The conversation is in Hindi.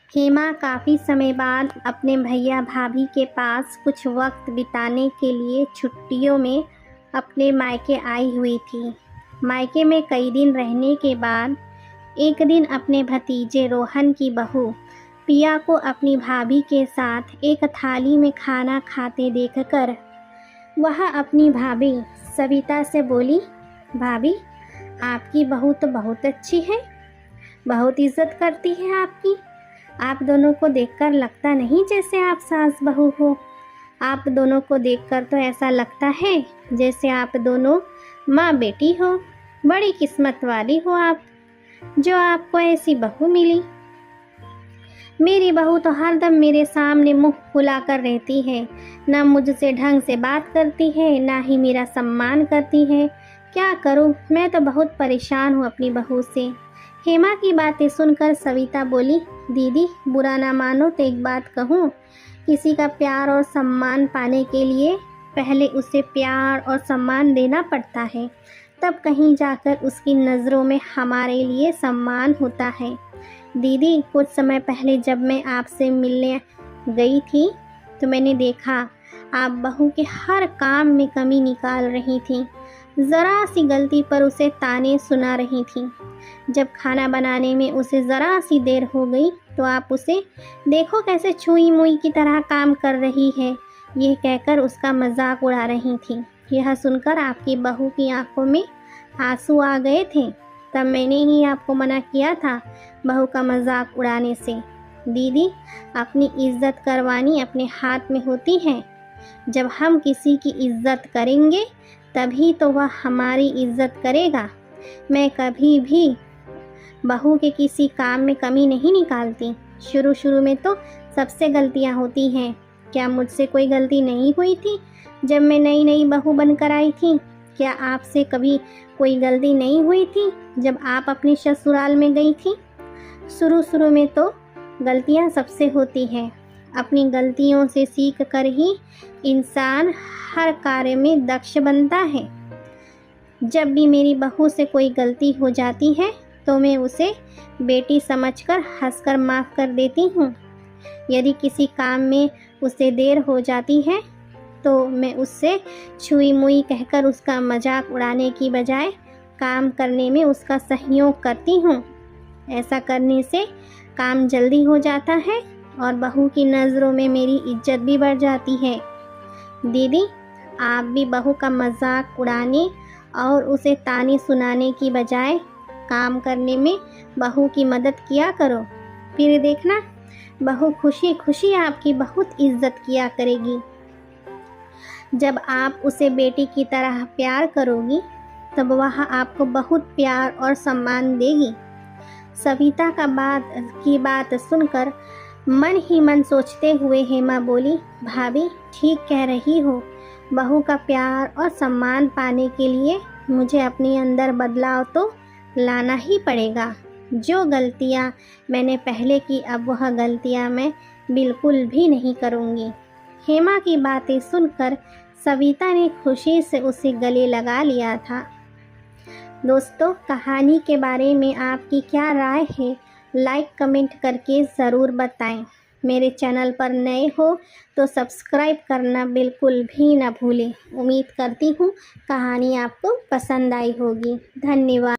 हेमा काफ़ी समय बाद अपने भैया भाभी के पास कुछ वक्त बिताने के लिए छुट्टियों में अपने मायके आई हुई थी। मायके में कई दिन रहने के बाद एक दिन अपने भतीजे रोहन की बहू पिया को अपनी भाभी के साथ एक थाली में खाना खाते देखकर वह अपनी भाभी सविता से बोली, भाभी आपकी बहू तो बहुत अच्छी है, बहुत इज्जत करती है आपकी। आप दोनों को देखकर लगता नहीं जैसे आप सास बहू हो। आप दोनों को देखकर तो ऐसा लगता है जैसे आप दोनों माँ बेटी हो। बड़ी किस्मत वाली हो आप, जो आपको ऐसी बहू मिली। मेरी बहू तो हरदम मेरे सामने मुंह फुलाकर रहती है, ना मुझसे ढंग से बात करती है, ना ही मेरा सम्मान करती है। क्या करूं, मैं तो बहुत परेशान हूं अपनी बहू से। हेमा की बातें सुनकर सविता बोली, दीदी बुरा ना मानो तो एक बात कहूँ, किसी का प्यार और सम्मान पाने के लिए पहले उसे प्यार और सम्मान देना पड़ता है, तब कहीं जाकर उसकी नज़रों में हमारे लिए सम्मान होता है। दीदी कुछ समय पहले जब मैं आपसे मिलने गई थी तो मैंने देखा आप बहू के हर काम में कमी निकाल रही थी। ज़रा सी गलती पर उसे ताने सुना रही थी। जब खाना बनाने में उसे ज़रा सी देर हो गई तो आप उसे देखो कैसे छुई मुई की तरह काम कर रही है, यह कहकर उसका मजाक उड़ा रही थी। यह सुनकर आपकी बहू की आंखों में आंसू आ गए थे। तब मैंने ही आपको मना किया था बहू का मजाक उड़ाने से। दीदी अपनी इज्जत करवानी अपने हाथ में होती है। जब हम किसी की इज्जत करेंगे तभी तो वह हमारी इज्जत करेगा। मैं कभी भी बहू के किसी काम में कमी नहीं निकालती। शुरू में तो सबसे गलतियां होती हैं। क्या मुझसे कोई गलती नहीं हुई थी जब मैं नई नई बहू बनकर आई थी? क्या आपसे कभी कोई गलती नहीं हुई थी जब आप अपने ससुराल में गई थी? शुरू में तो गलतियां सबसे होती हैं। अपनी गलतियों से सीख कर ही इंसान हर कार्य में दक्ष बनता है। जब भी मेरी बहू से कोई गलती हो जाती है तो मैं उसे बेटी समझकर हंसकर माफ़ कर देती हूँ। यदि किसी काम में उसे देर हो जाती है तो मैं उससे छुई मुई कहकर उसका मजाक उड़ाने की बजाय काम करने में उसका सहयोग करती हूँ। ऐसा करने से काम जल्दी हो जाता है और बहू की नज़रों में मेरी इज्जत भी बढ़ जाती है। दीदी आप भी बहू का मजाक उड़ाने और उसे ताने सुनाने की बजाय काम करने में बहू की मदद किया करो। फिर देखना बहू खुशी खुशी आपकी बहुत इज्जत किया करेगी। जब आप उसे बेटी की तरह प्यार करोगी तब वह आपको बहुत प्यार और सम्मान देगी। सविता की बात सुनकर मन ही मन सोचते हुए हेमा बोली, भाभी ठीक कह रही हो। बहू का प्यार और सम्मान पाने के लिए मुझे अपने अंदर बदलाव तो लाना ही पड़ेगा। जो गलतियाँ मैंने पहले की अब वह गलतियाँ मैं बिल्कुल भी नहीं करूँगी। हेमा की बातें सुनकर सविता ने खुशी से उसे गले लगा लिया था। दोस्तों कहानी के बारे में आपकी क्या राय है, लाइक कमेंट करके ज़रूर बताएं। मेरे चैनल पर नए हो तो सब्सक्राइब करना बिल्कुल भी ना भूलें। उम्मीद करती हूँ कहानी आपको पसंद आई होगी। धन्यवाद।